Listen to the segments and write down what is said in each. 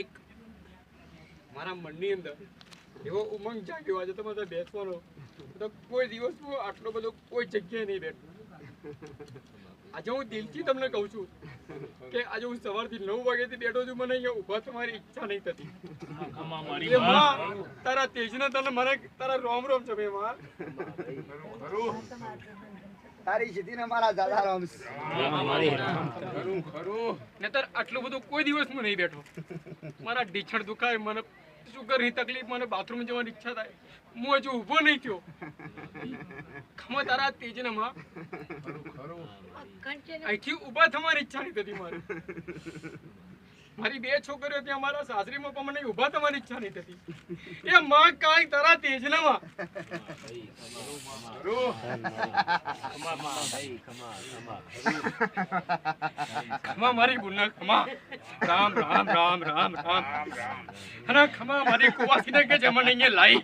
એક મારા મનની અંદર એવો ઉમંગ જાગ્યો આજે તમારે બેસવાનો તો કોઈ દિવસ હું આટલો બધો કોઈ જગ્યાએ નહીં બેઠો. આજે હું દિલથી તમને કહું છું કે આજે હું સવારથી 9 વાગ્યાથી બેઠો છું. મને અહીંયા ઊભા તમારી ઈચ્છા નહીં થતી. તારા તેજને તને મને તારા રોમ રોમ છે બે માં. તારી સીધીને મારા દાદા રામ નતર આટલું બધું કોઈ દિવસ હું નહીં બેઠો. મારા ઢીછણ દુખાય, મને સુગરની તકલીફ, મને બાથરૂમ જવાની ઈચ્છા થાય. હું હજુ ઊભો નહીં થયો. ખમા તારા તેજને માં અહીંથી ઊભા થવાની ઈચ્છા નહીં થતી મારી. મારી 2 છોકરીઓ ત્યાં મારા સાસરીમાં પણ મને ઊભા થવાની ઈચ્છા નહીં થતી. એ માં કાંઈ તારા તેજને માં ખમા મારી ગુના ખમા. રામ રામ રામ રામ રામ અને ખમા મારી કુવાસીને કે જે મને અહીંયા લાઈ.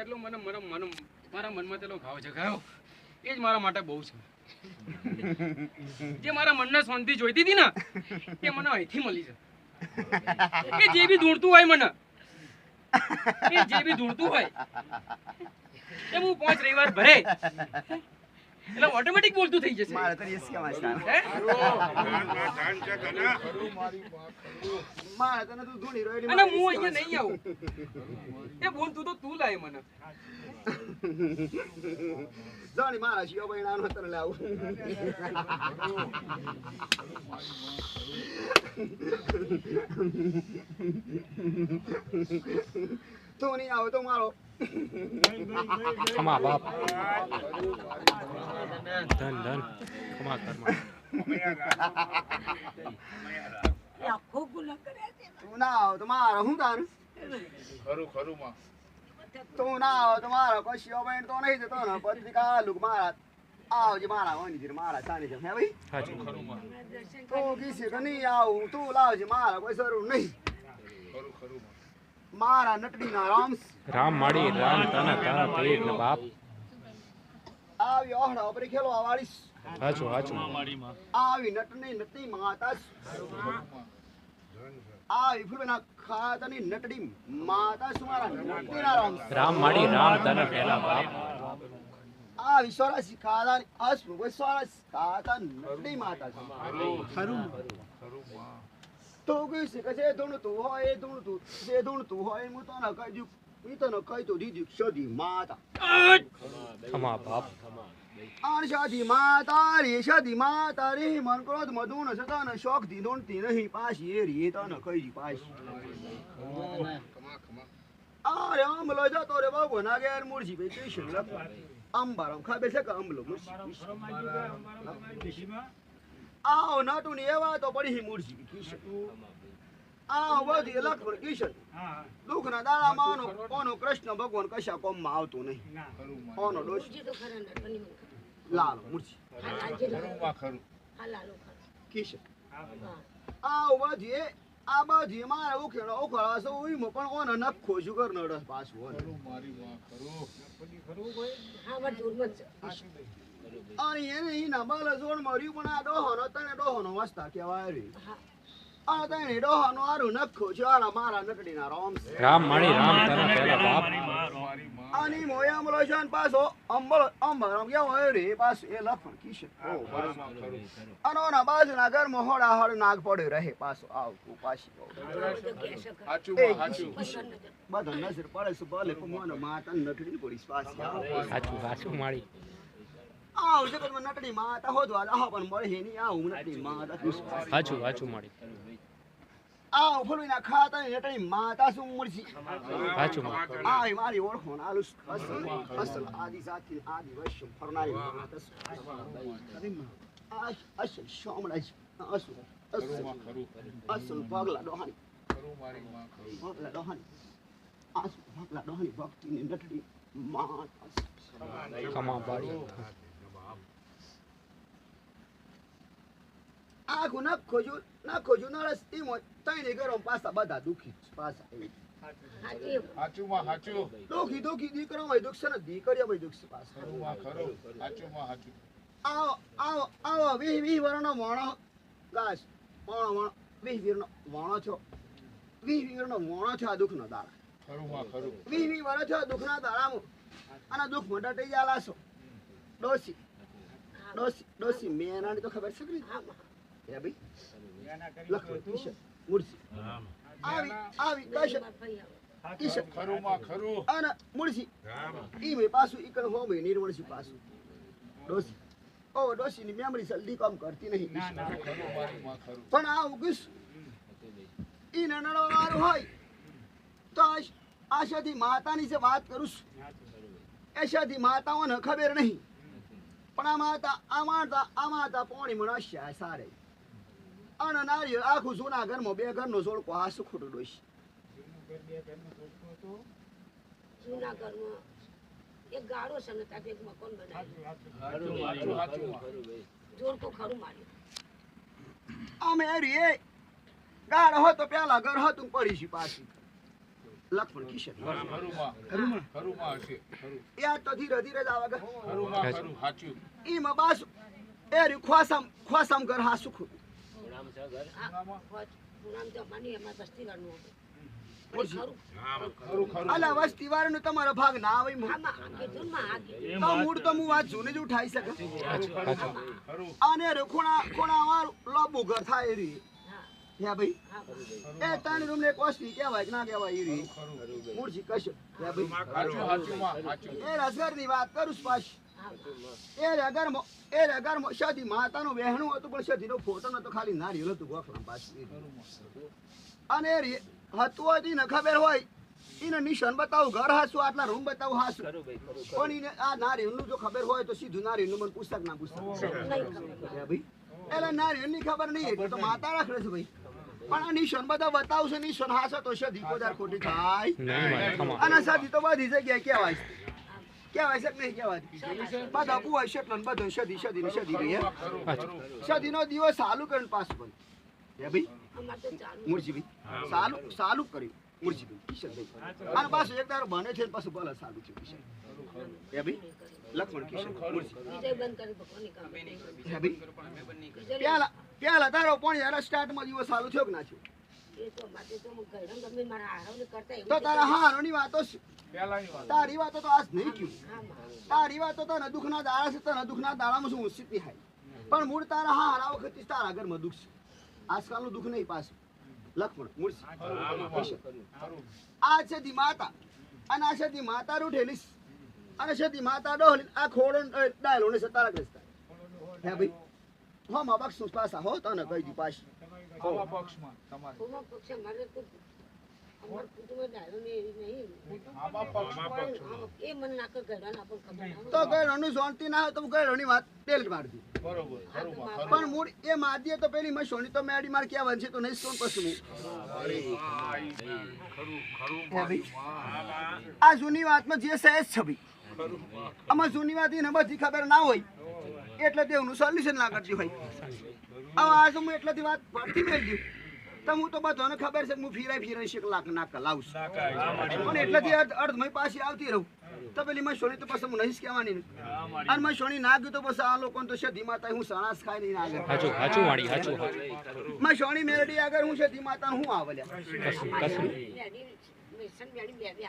એટલો મને મારા મનમાં તેલો ભાવ જગાયો એ જ મારા માટે બહુ છે. જે મારા મનને શાંતિ જોઈતી હતી ને એ મને અહીંથી મળી છે. એ જે બી ઢૂંઢતું હોય મને, એ જે બી ઢૂંઢતું હોય એ હું 5 રવિવાર ભરે એટલે ઓટોમેટિક બોલતું થઈ જશે. મારે તો યસ કે માસ્ટર મારે તને તું ધૂણી રોયડી અને હું અહીંયા નહીં આવું. એ બોલતું તો તું લાય મને. જાણી મારા શિયો બહેણાનો તને લાવું. તું નહીં આવો તો મારો ખમા બાપ ધન ધન ખમા કર્મા તું ના આવો તો મારો હું તારું તું ના આવો તો મારો કોઈ શિયો બહેણ તો નહીં જતો ને પત્રિકા લુક મારા આવજે મારા હોય મારા ચાલી છે હે ભાઈ. હાજી તું કીશે કે નહીં આવું તું લાવજે મારા કોઈ જરૂર નહીં. મારા નટડીના રામ રામ માડી રામ તને તારા પેટ ને બાપ. આવી ઓહડા ઉપર ખેલવા વાળીશ. હાચું હાચું આવી નટની માતા આવી ફૂલના ખાતાની નટડી માતા સુમારા નટડીના રામ રામ માડી રામ તને પેલા બાપ. આવી સોરાસી ખાતાની અસ્મુ કોઈ સોરાસી ખાતા નટડી માતા ખરું તો કીશે કે જે ધૂણતું હોય એ ધૂણતું જે ધૂણતું હોય હું તને કહી દઉં હું તને કહી તો દીધી સદી માતા ખમા બાપ આશાદી માતા રે સદી માતા રે મન ક્રોધ મધુન સતન શોખ દી ધૂણતી નહીં પાછી એ રે તને કહી દી પાછી. અરે અમલો જતો રે બાબુ ના ઘેર મુરજી ભાઈ કૃષ્ણ લખ અંબારામ ખાબે છે કે અમલો મુરજી આવો નાટુ ની એવા તો પડી મુરજી કૃષ્ણ આ વધી લખણ કૃષ્ણ દુઃખ ના દાડા માનો કોનો કૃષ્ણ ભગવાન કશા કોમ માં આવતો નહીં. કોનો દોષ લાલો મુરજી કૃષ્ણ આ વધી આ બધી મારે ઉખેડો ઉખડાસો ઉઈમો પણ ઓને નખો શુગર નડે પાછું અને એને ઈના બલ જોડ મર્યું પણ આ ડોહનો તને ડોહનો વસ્તા કહેવાય રે. આ તને ડોહનો આરું નખો છે આલા મારા નકડીના રામ રામ માડી રામ તને પેલા બાપ. આની મોયા મલો છે પાછો અંબરામ કહેવાય રે પાછું એ લખણ કિશન અનોના બાજુના ઘરમાં હોડા હોડ નાગ પડ્યો રહે પાછો આવ તું પાછી બધા નજર પડે છે ભલે મને માતા નકડી પડીશ પાછી હાચું હાચું માડી આવ જગતમાં નકડી માતા હોદવા આહ પણ મળે નહીં આવું નકડી માતા હાચું હાચું માડી આવ ફૂલના ખાતા નકડી માતા શું મળશે હાચું આ મારી ઓળખો આલુ અસલ આદિ જાતિ આદિ વૈશ્ય ફરનારી માતા અસલ શામળાજ અસલ પગલા ડોહાની પગલા ડોહાની આ ભાગલા ડોહાની ભક્તિની નટડી માતા છે. ખમા બાળી આખું ન ખોજું નરસ ઈ મોય તઈને ઘરો પાછા બધા દુખી જ પાછા એવી. હાચુમાં હાચું દુખી દીકરો હોય દુઃખ છે ને દીકરીઓ હોય દુઃખ છે પાછા. ખરુંમાં ખરું હાચુમાં હાચું આવો 20 વર્ષનો મોણો ગાસ મોણો 20 વર્ષનો મોણો છો 20 વર્ષનો મોણો છો આ દુઃખનો દાડા. ખરુંમાં ખરું 20 વર્ષ છો દુઃખના દાડામાં અને દુઃખ મોટા થઈ ગયા લાસો ડોસી મેનાની તો ખબર છે કે હે ભાઈ લખો કિશન મુરસી આવી કિશન ખરુંમાં ખરું અને મુરસી ઈ મે પાછું ઈ કણ હો મે નિર્વણસી પાછું ડોસી ની મેમરી જલ્દી કામ કરતી નહીં ખરું પણ આ ઉગીશ ઈ નણો વાળું હોય તો આશાથી માતાની જે વાત કરું છું એશાથી માતાઓને ખબર નહીં પણ આ માતા પોણી મનુષ્ય સારે અને નારિયેળ આખું જૂના ઘરમાં 2 ઘરનો જોડકો આ સુખું ડોસી જૂના ઘરમાં એક ગાળો છે ને ત્યાં એક મકાન બનાવ્યું જોડકો ખરું માર્યું અમે રે ગાળ હતો પેલા ઘર હતું પડી છે પાછી લખમણ કિશન ખરુંમાં હશે ખરું યાદ તો ધીરે ધીરે જ આવે કે ખરુંમાં ખરું હાચું ઈ માં બાસ એ રી ખોસમ ઘર હા સુખું પૂનમ તો માની એમાં વસ્તી ઘરનું હતું ખરું ખરું અલા વસ્તી વાળાનો તમારો ભાગ ના આવે મો આમાં કીધું માં આગી તો મૂળ તો હું વાત જૂને જ ઉઠાઈ શકે ખરું અને રે ખૂણા વાળું લોબુ ઘર થાય રી હા હે ભાઈ હા એ ત્રણ રૂમ ને કોસ્ટી કહેવાય કે ના કહેવાય ઈ રી મૂળજી કશું હે ભાઈ હાચુમાં હાચું એ રસગરની વાત કરું છું પાછી એ રગરમાં સદી માતાનું વહેણું હતું પણ સદીનો ફોટો નતો ખાલી નારિયેળ હતું ગોખલા પાછું અને હતું હતી ને ખબર હોય એને નિશાન બતાવું ઘર હાસું આટલા રૂમ બતાવું હાસું પણ એને આ નારિયેળનું જો ખબર હોય તો સીધું નારિયેળનું મને પુસ્તક ના પુસ્તક ભાઈ એટલે નારિયેળની ખબર નહીં એટલે તો માતા રાખે છે ભાઈ પણ આ નિશાન બધા બતાવશે નિશાન હાસો તો સદી કોદાર ખોટી થાય નહીં ખમા અને સદી તો બધી જગ્યાએ કહેવાય કહેવાય છે કે નહીં કહેવાય બધા બુઆ છે એટલે બધું સદી રહી સદીનો દિવસ ચાલુ કરીને પાછું બંધ હે ભાઈ અમારે તો ચાલુ મુરજીભાઈ સાલું કર્યું મુરજીભાઈ કિશનભાઈ અને પાછું એક દારો બને છે ને પાછું ભલે સાલું છે કિશન હે ભાઈ લક્ષ્મણ કિશન મુરજી બીજે બંધ કરી ભગવાનની કામ હે ભાઈ પેલા તારો પણ યાર સ્ટાર્ટમાં દિવસ સાલું થયો કે ના થયો એ તો માટે તો હું ગયડમ ગમે મારા આરામને કરતા એવું તો તારા હારોની વાતો છે પહેલાની વાત તારી વાતો તો આજ નહીં થયું તારી વાતો તો દુઃખના દાડા છે તને દુઃખના દાડામાં શું ઉચિત નહીં થાય પણ મૂળ તારા હારા વખત તારા ઘરમાં દુઃખ છે આજકાલનું દુઃખ નહીં પાછું લક્ષ્મણ મૂર્તિ આ છે દી માતા અને આ છે દી માતા રૂઠેલી અને છે દી માતા ડોહલી આ ખોડો ડાયલો ને સતારા ગ્રસ્તા હે ભાઈ હો મા બક્ષ પાસા હો તને કહી દી પાછી આવા પક્ષમાં તમારે પૂર્વ પક્ષે મારે તો અમાર કુટુંબ ડાયો ને નહીં આવા પક્ષમાં એ મને નાક ગયડા ના પણ ખબર ના તો ગયડોની શાંતિ ના હોય તો ગયડોની વાત તેલ મારી દી બરોબર ખરુંમાં ખરું પણ મૂળ એ માદીએ તો પેલી મેં સોની તો મેડી માર ક્યાં વંશે તો નહીં સોન પછી આ જૂની વાતમાં જે સહેજ છબી આમાં જૂની વાત એને બધી ખબર ના હોય એટલે દેવનું સોલ્યુશન ના કરતી હોય હવે આજ હું એટલાથી વાત પડતી મેળવી તો હું તો બધાને ખબર છે કે હું ફિરાઈ શેક લાખ નાક લાવું પણ એટલાથી અર્ધમય પાછી આવતી રહું તો પેલી મેં સોની તો પછી હું નહીં જ કહેવાની ને અને મેં સોની ના ગયું તો પછી આ લોકોને તો સદી માતા હું સણાસ ખાઈ નહીં આગળ હાચું હાચું માડી હાચું મેં સોની મેરડી આગળ હું સદી માતા હું આવલ્યા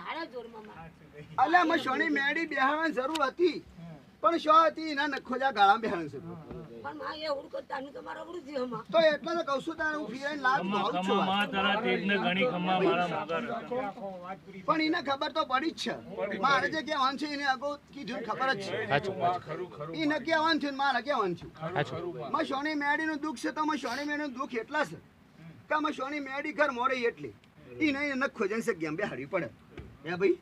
હારા જોરમાં માં અલ્યા મેં સોની મેરડી બેહાડવાની જરૂર હતી પણ શો હતી એના નખોજા ગાળામાં બેહાડવાની જરૂર પણ માં એ ઉડકો તાનું તમારા ઉડ જી હમાં તો એટલે તો કહું છું તારે હું ફિરાઈને લાજ ભાવ છું પણ એને ખબર તો પડી જ છે મારે જે કહેવાનું છે એને અગાઉ કીધું ખબર જ છે હાચું એને કહેવાનું છે ને મારે કહેવાનું છે હાચું માં સોની મેડીનું દુઃખ છે તો માં સોની મેડીનું દુઃખ એટલા છે કે માં સોની મેડી ઘર મોરે એટલે એ નહીં નખો જઈને જગ્યામાં બેહાડવી પડે હે ભાઈ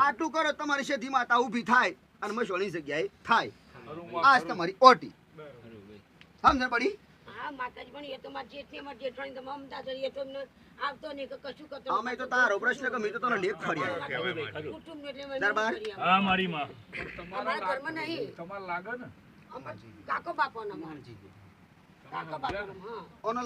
આટલું કરો તમારી સીધી માતા ઊભી થાય અને માં સોની જગ્યાએ થાય આજ તમારી ઓટી સમજણ પડી હા માતાજી પણ એ તો મારા જેઠી અમારા જેઠાણી તો મમતા તો એ તો એમને આવતો નહીં કે કશું કરતો અમે તો તારો પ્રશ્ન કે મેં તો તને લેખ ખડ્યા કુટુંબ એટલે મને દરબાર? કરી આપે. હા મારી માં અમારા ઘરમાં નહીં તમારે લાગે ને અમારા કાકો બાપાનો અમારો. કાકો બાપાનો હા ઓનો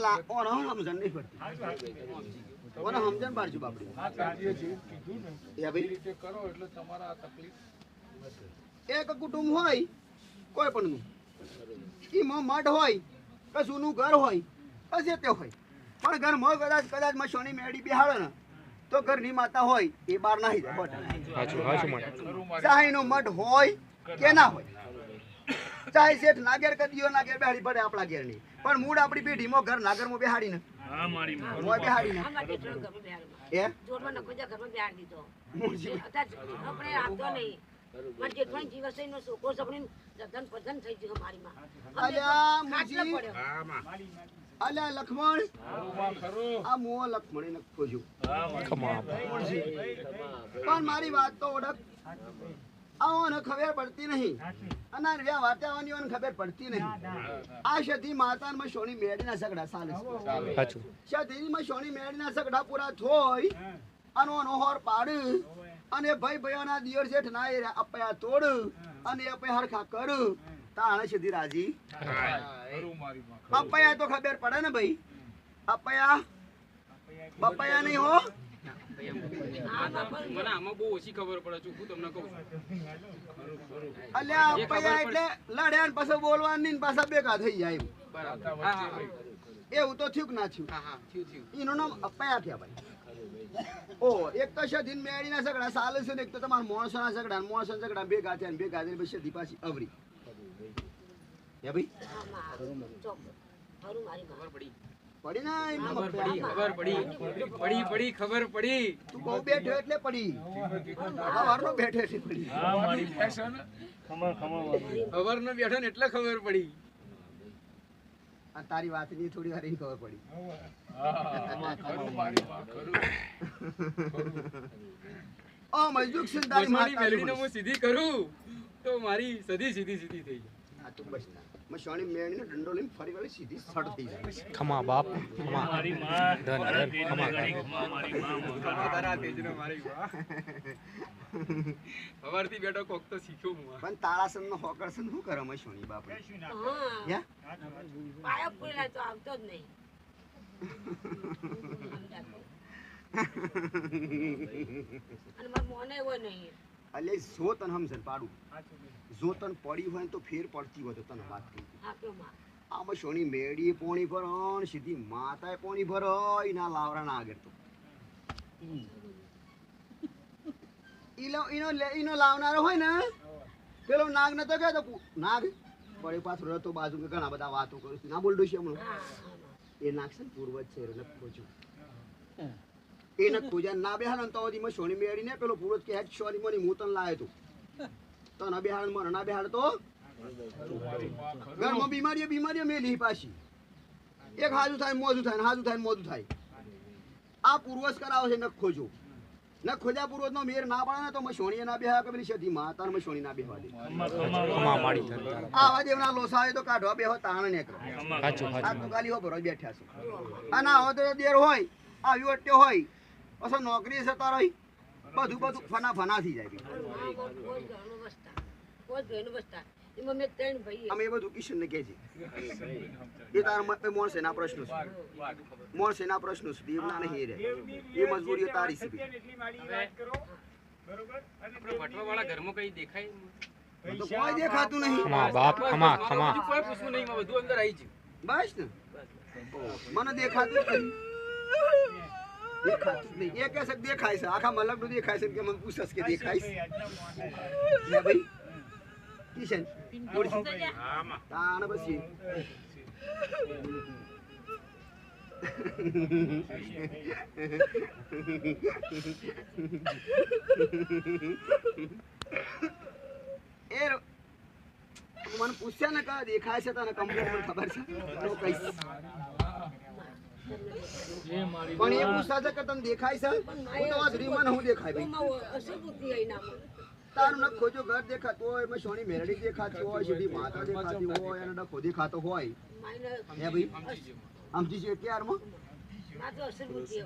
સમજણ નહીં પડતી ઓનો સમજણ પાડજો બાપડી આ કાર્ય જે કીધું ને એ એ ભાઈ રીતે કરો એટલે તમારા આ તકલીફ એક કુટુંબ હોય કોઈ પણ એમાં મઠ હોય કે જૂનું ઘર હોય પછી તે હોય પણ ઘરમાં કદાચ મશોની મેળી બેહાડે ને તો ઘરની માતા હોય એ બહાર નાહી જાય સાચું સાચું માળી ખરું મારી ચાહે એનો મઠ હોય કે ના હોય ચાહે શેઠ નાગેર કદીઓ નાગેર બેહાડી પડે આપણા ઘેરની પણ મૂળ આપણી પેઢીમાં ઘર નાગરમાં બેહાડીને હા મારી માં મોય બેહાડીને અમારા જેઠાણી ઘરમાં બેહાડવા. એ જોરમાં નખો જા ઘરમાં બેહાડી દીધો. અત્યારે આપણે આપતો નહીં. મારા જેઠાણી જીવસઈનો છોકરો સપડીને જધન પધન થઈ ગયું મારી માં. અલ્યા ખાટલો મુજી પડ્યો. અલ્યા લક્ષ્મણ ખરું માં ખરું આ મોહ લક્ષ્મણે નખો જો હા મારી ખમા પણ મારી વાત તો ઓળખ આઓને ખબર પડતી નહીં અને આ વાતાવરણની ઓને ખબર પડતી નહીં આ સતી માતામાં સોની મેળીના સગડા ચાલે છે સાચું સતીમાં સોની મેળીના સગડા પૂરા થોય અને ઓનો હોર પાડ અને ભાઈ ભાઈઓના દિયર જેઠ ના એ અપયા તોડ અને અપયા હરખા કર તાણે સધી રાજી ખરું મારી માં અપયા તો ખબર પડે ને ભાઈ અપયા બપયા નહીં હો મને આમાં બહુ ઓછી ખબર પડે છે હું તમને કહું છું અલ્યા અપયા એટલે લડ્યા ને પાછો બોલવાની ને પાછા ભેગા થઈ જાય એમ. બરાબર હા હા એવું તો થયું કે ના થયું હા હા થયું એનું નામ અપયા થયા ભાઈ ઓ એક તો શધીન મેળીના ઝઘડા ચાલે છે ને એક તો તમારા માણસોના ઝઘડા માણસોના ઝઘડા ભેગા થયા ને ભેગા થઈને પછી શધી પાછી અવરી હે ભાઈ હા, માં. ચોક્કસ. ખરું મારી માં. ખબર પડી પડી ના એનું ખબર અપયા. પડી ખબર પડી પડી ખબર પડી તું બહુ બેઠો એટલે પડી સવારનો બેઠો એટલે પડી હા મારી માં છે ને ખમા ખમા મારી ખબર ન બેઠો ને એટલે ખબર પડી આ તારી વાતની થોડી વાર એની ખબર પડી હા ખરું મારી માં ખરું ઓ મજદૂક છે ને તારી મસવાની માતા મેલડીને હું સીધી કરું તો મારી સદી સીધી સીધી થઈ જાય આ તું બસ મેં સોની મેળીને દંડો લઈને ફરી વાળી સીધી સડ થઈ જાય ખમા બાપ ખમા મારી માં ધન ધન ખમા ખમા મારી માં તારા તેજનો મારી વાહ સવારથી બેઠો કોક તો શીખ્યો હું આ. પણ તાળાસન નો હોકરસન શું કરે મેં સોની બાપ હા. યા પાયા પૂરેલા તો આવતો જ નહીં. અને મારા મોને એવો નહીં. અલે જો તને સમજણ પાડું જો તને પડી હોય ને તો ફેર પડતી હોય તો તને વાત કહી હા, કયો માં. આમાં સોની મેળી પોણી ભરણ સીધી માતાએ પોણી ભરાય ના લાવરાના આગળ તો ઈનો લાવનારો હોય ને પેલો નાગ નતો કહેતો નાગ પડી પાછો રતો બાજુ કે ઘણા બધા વાતો કરું છું ના બોલડો છે હમણાં હા, હા, માં. એ નાગ છે ને પૂર્વજ છે એને ખોજું એ ન ખોજા ના બેહાડ તો ઓદીમાં સોની મેળી ને પેલો પૂર્વજ કે હેડ સોની મોની હું તને લાયો તું તો ના બેહાડ મને ના બેહાડ તો ઘરમાં બીમારીઓ મેલી પાછી એક હાજુ થાય ને મોજું થાય ને હાજુ થાય ને મોજું થાય આ પૂર્વજ કરાવે છે ન ખોજો ન ખોજા પૂર્વજ નો મેર ના પડે ને તો મેં સોણીએ ના બેહા કે પેલી સધી માતા ને મેં સોણી ના બેહવા દે ખમા માળી ધન તારા આવા દેવના લોસા હોય તો કાઢવા બેહો તાણ ને કરો સાચું આ સાચું તું ખાલી હો બરોબર બેઠા છો અને આવો તો દેર હોય આવ્યો અટ્યો હોય પછી નોકરી જતા રહી બધું ફના થઈ જાય હા, કોઈ ઘરનું બસતા. કોઈ ઘરનું બસતા. એમાં મેં 3 ભાઈ. અમે એ બધું કિશન ને કહે છે એ તારા મોણસેના પ્રશ્નો છે મોણસેના પ્રશ્નો છે દેવના નહીં રે એ મજબૂરીઓ તારી છે બી. આપણે વટવાવાળા ઘરમાં કઈ દેખાય તો કોઈ દેખાતું નહીં ખમા બાપ ખમા ખમા બીજું કોઈ પૂછવું નહીં બધું અંદર આવી ગયું બસ ને મને દેખાતું જ નહીં દેખાતું જ નહીં એ કહેશે કે દેખાય છે આખા મલકનું દેખાય છે કે મને પૂછસ કે દેખાય છે લે ભાઈ કિશન તાણ પછી એ મને પૂછ્યા ને કા દેખાય છે તને કમ્પ્લીટ મને ખબર છે તો કહીશ પણ એ પૂછતા છે કે તને દેખાય છે હું તો આ ધ્રીમાં હું દેખાય ભાઈ એમાં અસર બુદ્ધિ આવી ના મને. તારું નખો જો ઘર દેખાતું હોય એમાં સોની મેરડી દેખાતી હોય સીધી માતા દેખાતી હોય અને નખો દેખાતો હોય માઈને હે ભાઈ સમજી છે ત્યારમાં માત્ર અસર બુદ્ધિ